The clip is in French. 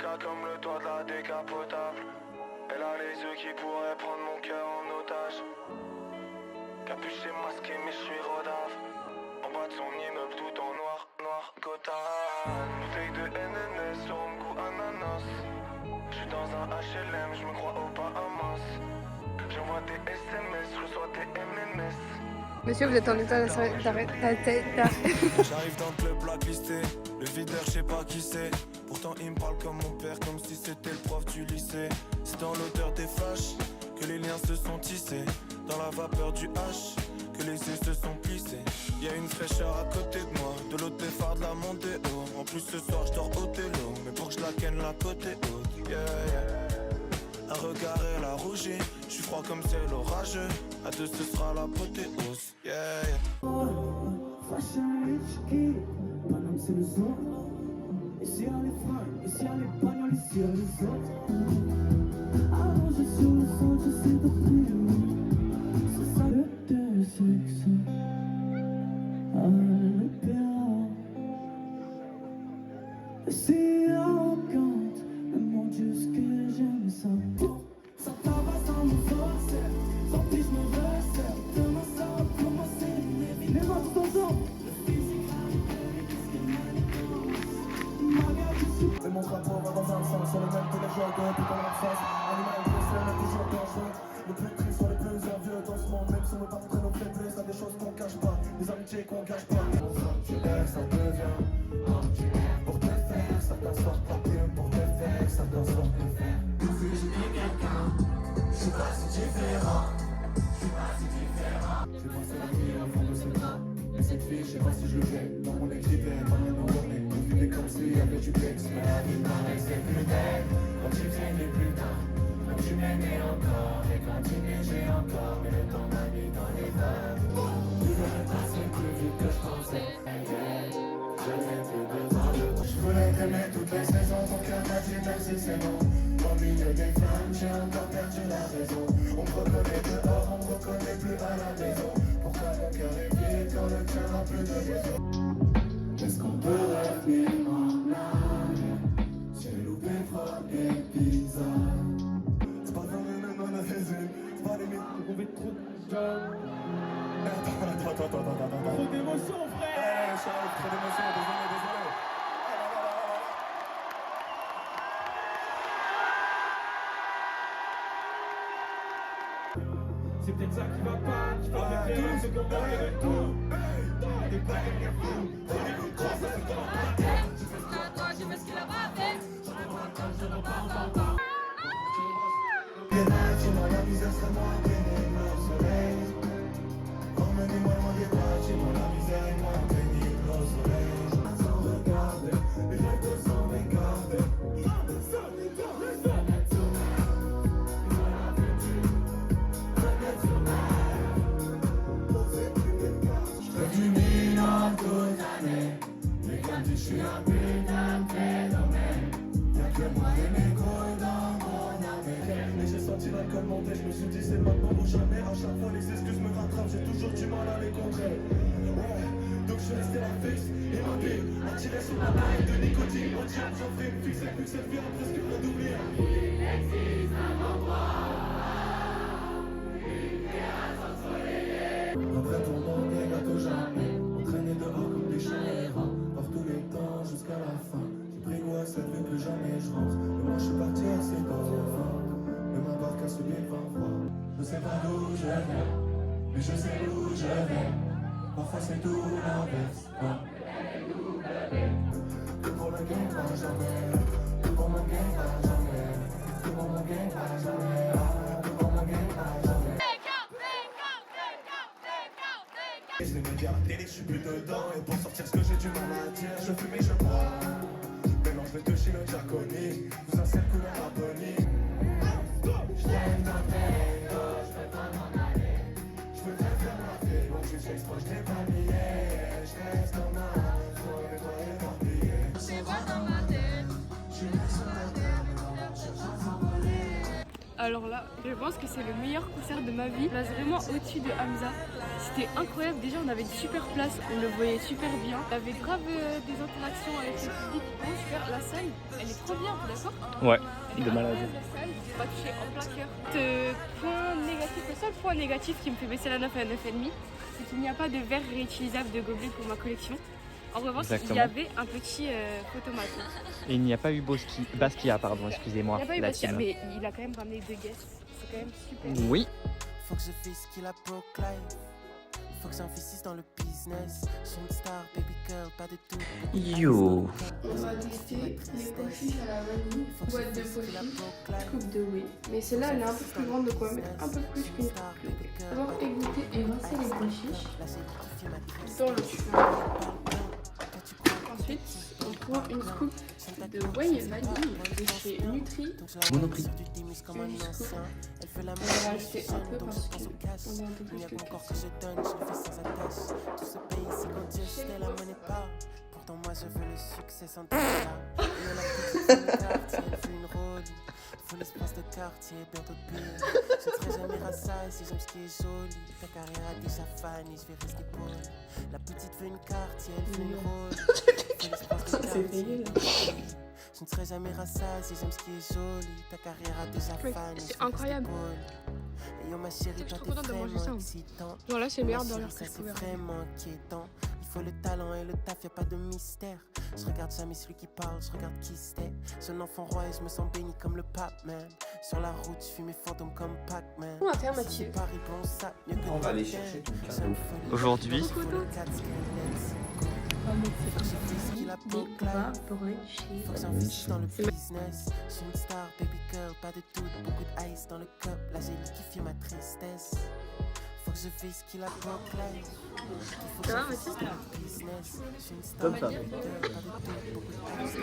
ça comme le toit de la décapotable. Elle a les yeux qui pourraient prendre mon cœur en otage. Capuché, masqué, mais je suis rodave. En bas de son immeuble tout en noir, noir, Gotham. Bouteille de NNS sur un goût ananas. Je suis dans un HLM, je me crois aux Bahamas. J'envoie des SMS, je reçois des MMS. Monsieur, vous êtes en état d'arrêt. J'arrive dans le club blacklisté, le videur je sais pas qui c'est. Pourtant il me parle comme mon père, comme si c'était le prof du lycée. C'est dans l'odeur des flashs que les liens se sont tissés. Dans la vapeur du H, que les yeux se sont plissés. Y'a une fraîcheur à côté de moi, de l'autre des phares de la Mondeo. En plus ce soir je dors au télo, mais pour que je la ken la côté haute, yeah, yeah. Un regard et la rougie, je suis froid comme ciel orageux. À deux ce sera l'apothéose, yeah, yeah. Fashion rich kid, Paname c'est le son. Ici y'a les fringues, ici y'a les bagnoles, ici y'a les autres. Allongé sur le sol, j'essaie de prier. C'est ça le sexe à l'opéra. Et si arrogante, mais mon Dieu ce que j'aime ça. Ça tabasse dans mon forceps, sans pis je me resserre. Demain ça va commencer, les mains tout ensemble. C'est mon rapport va dans un sens, sur le même que les joueurs de tout en face. Animal impressionne, toujours dangereux. Le plus triste sont les plus envieux dans ce monde, même si on veut pas montrer nos faiblesses, y'a des choses qu'on cache pas, des amitiés qu'on gâche pas. Tu lèves, ça devient pour te faire, ça t'asseoir pas bien, pour te faire, ça t'asseoir plus faire. Depuis j'ai dit quelqu'un, je suis pas si différent, je suis pas si différent. J'ai passé la vie au fond de ce temps, et cette fille, je sais pas si je le fais, dans mon équipage, dans mes journées. Mais comme s'il y avait du texte, mais la vie paraissait plus belle. Quand tu viens les plus tard, quand tu m'aimais encore, et quand tu neigeais encore, mais le temps m'a mis dans les vagues. Tu voulais passer plus vite que je pensais. Je n'ai plus besoin de toi. Je voulais t'aimer toutes les saisons, ton cœur m'a dit merci c'est bon. Au milieu des flammes, j'ai encore perdu la raison. On me reconnaît dehors, on me reconnaît plus à la maison. Pourquoi mon cœur est vide quand le tien n'a plus de raison? Est-ce qu'on peut revenir en arrière? J'ai loupé trop d'épisodes. C'est pas dans le nom de la résine. C'est pas les mythes. On vit trop de jeunes. Attends. Trop d'émotions, frère. Charles, trop d'émotions. Désolé. C'est peut-être ça qui va pas, qui va faire ce qu'on va faire de tout. Des blagues à rien fou, des coups de crosse, ça se tombe en tête. Je fais ce qu'il a toi, je fais ce qu'il a pas fait. Je reprends comme je repars encore. Dis-moi la misère serait moins pénible au soleil. Emmenez-moi loin des bras, dis-moi la misère est moins pénible au soleil. Sans regarder, les rêves de sans regarder. Je suis un putain de phénomène. Y'a que moi et mes couilles dans mon âme. Et j'ai senti l'alcool monter, je me suis dit c'est maintenant ou jamais. À chaque fois les excuses me rattrapent, j'ai toujours du mal à les contrer. Ouais, donc je suis resté la fixe et ma bille a tiré sur ma balle de nicotine. Au diable j'en ferai une fixe et plus cette vie a presque redoublé. Il existe un endroit, une terrasse ensoleillée. Après ton monde gang à tout jamais, entraîné dehors comme des chiens errants. Tous les temps jusqu'à la fin. J'ai pris goût à cette vie, plus jamais je rentre. Mais moi je suis parti assez tôt. Mais ma barque a subi le vent froid. Je sais pas d'où je viens, mais je sais où je vais. Parfois c'est tout l'inverse. Tout pour le game va jamais. Tout pour mon game va jamais. Tout pour mon game va jamais. Tout pour mon game va jamais. Je les médias, télé, je suis plus dedans. Et pour sortir ce que j'ai du mal à dire, je fume et je bois. Mélange les deux chez le diaconie. Vous incelle couleur abonnie. Je t'aime dans tes dos, je veux pas m'en aller. Je veux bien faire ma vie, donc je suis proche des palmiers. Je reste dans ma zone, et toi éparpillé. C'est quoi dans ma tête? Je suis né sur la terre, mais on cherche à s'envoler. Alors là, je pense que c'est le meilleur concert de ma vie. Je passe vraiment au-dessus de Hamza. C'était incroyable. Déjà, on avait une super place, on le voyait super bien. On avait grave des interactions avec le public. Oh, super. La salle, elle est trop bien, t'es d'accord? Ouais, Elle est de malade. incroyable, la salle. Pas touché en plein cœur. Point négatif, le seul point négatif qui me fait baisser la 9 à 9,5, c'est qu'il n'y a pas de verre réutilisable de gobelet pour ma collection. En revanche, Exactement. il y avait un petit photomat. Et il n'y a pas eu Basquiat, pardon, excusez-moi. Il n'y a pas eu la Basquiat, team. mais il a quand même ramené 2 guests. C'est quand même super. Oui. Faut que je vise qu'il a proclaim. Faut que j'investisse dans le business. Je suis une star, baby girl, pas de tout. Yo. On va tester les pochis à la vanille, boîte de pochis, coupe de whey. Mais celle-là, elle est un peu plus grande, donc on va mettre un peu plus qu'une coupe de whey. D'abord égoutter et rincer les pochis dans le tuyau. Ensuite, on prend une scoop de whey vanille de chez Nutri. Monoprix. Une scoop. On va rajouter un peu parce qu'on a un peu plus de Encore que je donne, je le fais sans attache. Tout ce pays ici quand Dieu jetait la monnaie pas. Pourtant moi je veux le succès sans doute. Il y en a qui font le quartier, elle veut une rôle. Faut l'espace de quartier, bientôt de pays. Je ne serai jamais rassasié si j'aime ce qui est joli. Ta carrière a déjà fané, je vais rester pôle. La petite veut une quartier, elle veut une rôle. Faut l'espace de quartier. Je ne serai jamais rassasié si j'aime ce qui est joli. Ta carrière a déjà fané, c'est incroyable. Et yo ma chérie, Je suis toi trop t'es contente de manger ça. vraiment excitant. Voilà, c'est le meilleur burger Ma que chérie, je ça, pouvais c'est avoir. vraiment inquiétant. Il faut le talent et le taf, y'a pas de mystère. Je regarde jamais celui qui parle, je regarde qui c'était. Je suis un enfant roi et je me sens béni comme le pape, man. Sur la route, je fuis mes fantômes comme Pac-Man. On va faire Mathieu. Si Paris, bon sac, mieux que On va aller Tintin. chercher ton J'ai cadeau. une folie. Aujourd'hui, Il faut le 4 let's go. Faut que je fasse ce qu'il a proclamé. Faut que j'investisse dans le business. Je suis une star, baby girl, pas de tout, beaucoup d'ice dans le cup. Là j'ai liquéfié ma tristesse. Faut que je fasse ce qu'il a proclamé. Faut que j'investisse dans le business. Je suis une star, Comme ça. baby girl, pas de tout, beaucoup d'ice.